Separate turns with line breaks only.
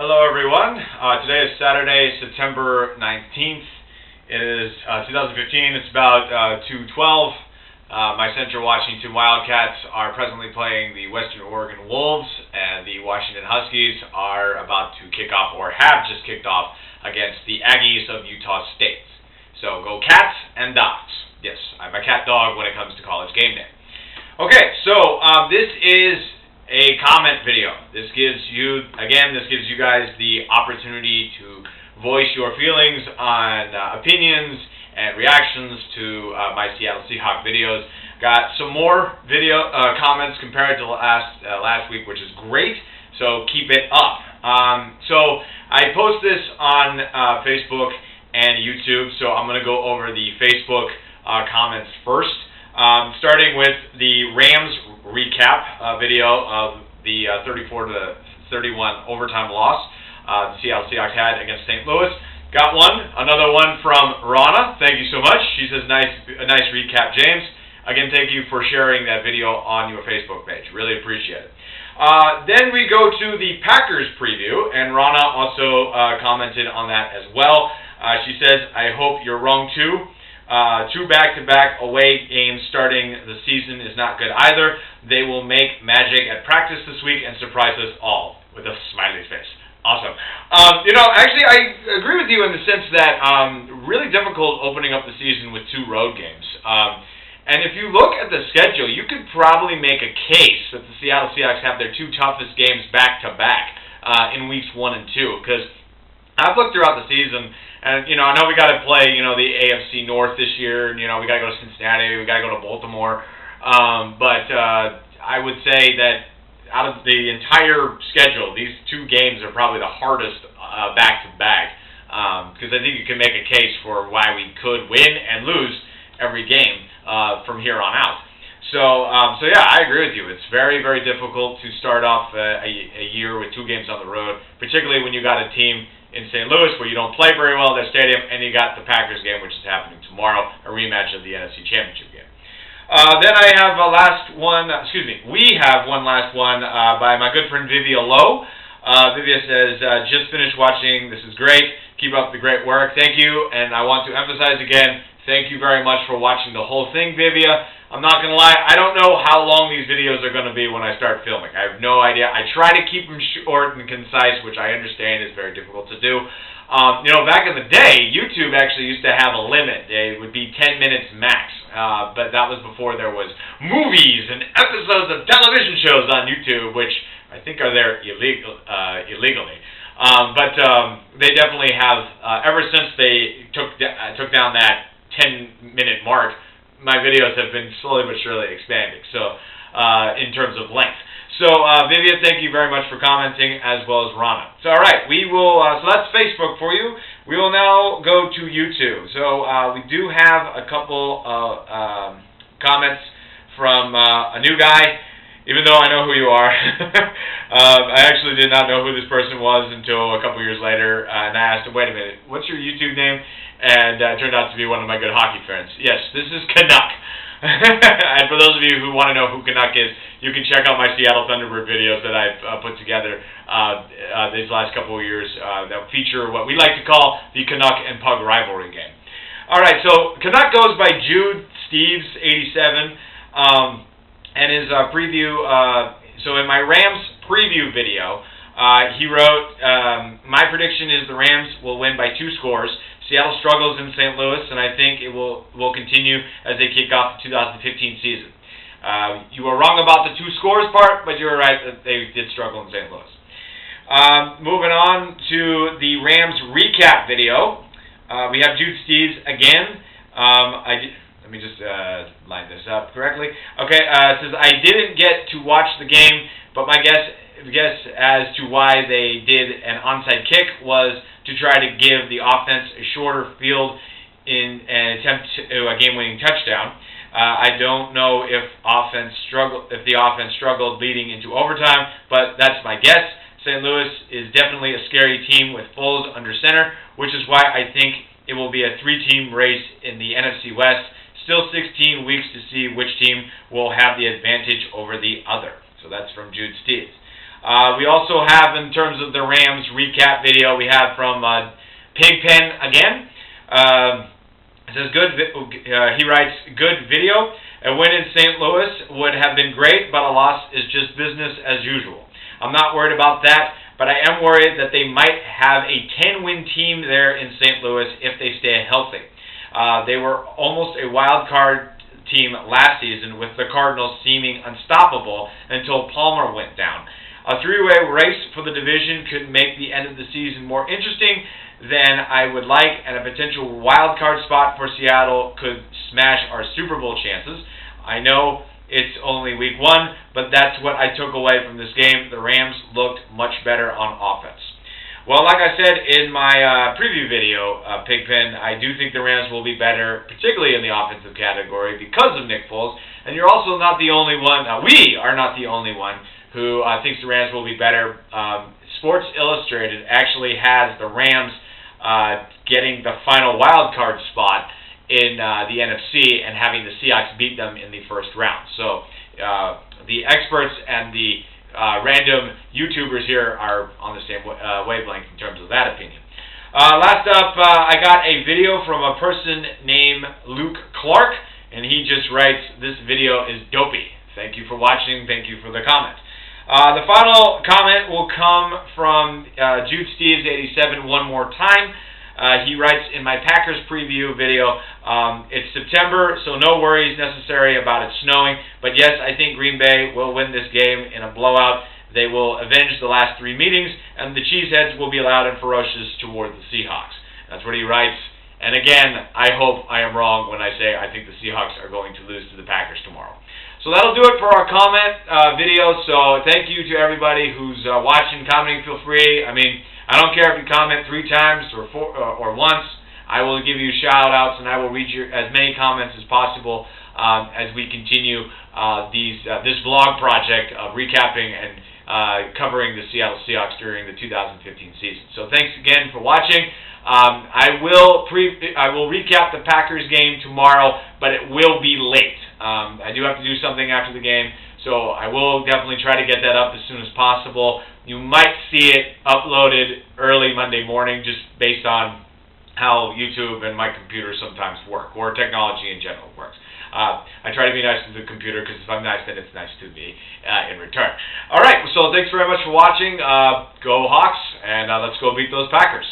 Hello everyone. Today is Saturday, September 19th. It is 2015. It's about 2:12. My Central Washington Wildcats are presently playing the Western Oregon Wolves, and the Washington Huskies are about to kick off, or have just kicked off, against the Aggies of Utah State. So go Cats and Dogs. Yes, I'm a cat dog when it comes to college game day. Okay, so this is a comment video. This gives you guys the opportunity to voice your feelings on opinions and reactions to my Seattle Seahawks videos. Got some more video comments compared to last week, which is great, so keep it up. So I post this on Facebook and YouTube, so I'm going to go over the Facebook comments first. Starting with the Rams recap video of the 34-31 overtime loss the Seattle Seahawks had against St. Louis. Got another one from Rana. Thank you so much. She says, a nice recap, James. Again, thank you for sharing that video on your Facebook page. Really appreciate it. Then we go to the Packers preview, and Rana also commented on that as well. She says, I hope you're wrong too. Two back-to-back away games starting the season is not good either. They will make magic at practice this week and surprise us all, with a smiley face. Awesome. Actually, I agree with you in the sense that really difficult opening up the season with two road games. And if you look at the schedule, you could probably make a case that the Seattle Seahawks have their two toughest games back-to-back in weeks 1 and 2, because I've looked throughout the season, and, I know we got to play, the AFC North this year, and, we got to go to Cincinnati, we got to go to Baltimore, but I would say that out of the entire schedule, these two games are probably the hardest back-to-back, because I think you can make a case for why we could win and lose every game from here on out. So yeah, I agree with you. It's very, very difficult to start off a year with two games on the road, particularly when you got a team in St. Louis where you don't play very well in their stadium, and you got the Packers game, which is happening tomorrow, a rematch of the NFC Championship game. Then I have we have one last one by my good friend Vivia Lowe. Vivia says, just finished watching. This is great. Keep up the great work. Thank you. And I want to emphasize again, thank you very much for watching the whole thing, Vivia. I'm not going to lie, I don't know how long these videos are going to be when I start filming. I have no idea. I try to keep them short and concise, which I understand is very difficult to do. Back in the day, YouTube actually used to have a limit. It would be 10 minutes max, but that was before there was movies and episodes of television shows on YouTube, which I think are there illegally. But they definitely have, ever since they took down that 10-minute mark, my videos have been slowly but surely expanding, so in terms of length. So, Vivian, thank you very much for commenting, as well as Rana. So, all right, we will. So that's Facebook for you. We will now go to YouTube. So, we do have a couple of comments from a new guy, even though I know who you are. I actually did not know who this person was until a couple years later, and I asked him, wait a minute, what's your YouTube name? And it turned out to be one of my good hockey friends. Yes, this is Canuck. And for those of you who want to know who Canuck is, you can check out my Seattle Thunderbird videos that I've put together these last couple of years that feature what we like to call the Canuck and Pug rivalry game. All right, so Canuck goes by Jude Steves 87, and his preview. So in my Rams preview video, he wrote, "My prediction is the Rams will win by 2 scores. Seattle struggles in St. Louis, and I think it will continue as they kick off the 2015 season. You were wrong about the 2 scores part, but you were right that they did struggle in St. Louis." Moving on to the Rams recap video, we have Jude Steves again. Let me just line this up correctly. Okay, it says, I didn't get to watch the game, but my guess as to why they did an onside kick was to try to give the offense a shorter field in an attempt to a game-winning touchdown. I don't know if the offense struggled leading into overtime, but that's my guess. St. Louis is definitely a scary team with Foles under center, which is why I think it will be a 3-team race in the NFC West. Still 16 weeks to see which team will have the advantage over the other. So that's from Jude Steves. We also have, in terms of the Rams recap video, we have from Pigpen again. It says, he writes, good video. A win in St. Louis would have been great, but a loss is just business as usual. I'm not worried about that, but I am worried that they might have a 10-win team there in St. Louis if they stay healthy. They were almost a wild card team last season, with the Cardinals seeming unstoppable until Palmer went down. A three-way race for the division could make the end of the season more interesting than I would like, and a potential wild card spot for Seattle could smash our Super Bowl chances. I know it's only week 1, but that's what I took away from this game. The Rams looked much better on offense. Well, like I said in my preview video, Pigpen, I do think the Rams will be better, particularly in the offensive category, because of Nick Foles. And you're also not the only one, we are not the only one, who thinks the Rams will be better. Sports Illustrated actually has the Rams getting the final wild card spot in the NFC and having the Seahawks beat them in the first round. So the experts and the random YouTubers here are on the same wavelength in terms of that opinion. Last up, I got a video from a person named Luke Clark, and he just writes, this video is dopey. Thank you for watching. Thank you for the comment. The final comment will come from Jude Steves 87 one more time. He writes, in my Packers preview video, it's September, so no worries necessary about it snowing. But yes, I think Green Bay will win this game in a blowout. They will avenge the last 3 meetings, and the Cheeseheads will be loud and ferocious toward the Seahawks. That's what he writes. And again, I hope I am wrong when I say I think the Seahawks are going to lose to the Packers tomorrow. So that'll do it for our comment video. So thank you to everybody who's watching, commenting. Feel free. I mean, I don't care if you comment 3 times or once. I will give you shout-outs, and I will read as many comments as possible as we continue this vlog project of recapping and covering the Seattle Seahawks during the 2015 season. So thanks again for watching. I will recap the Packers game tomorrow, but it will be late. I do have to do something after the game, so I will definitely try to get that up as soon as possible. You might see it uploaded early Monday morning, just based on how YouTube and my computer sometimes work, or technology in general works. I try to be nice to the computer, because if I'm nice, then it's nice to me in return. All right, so thanks very much for watching. Go Hawks, and let's go beat those Packers.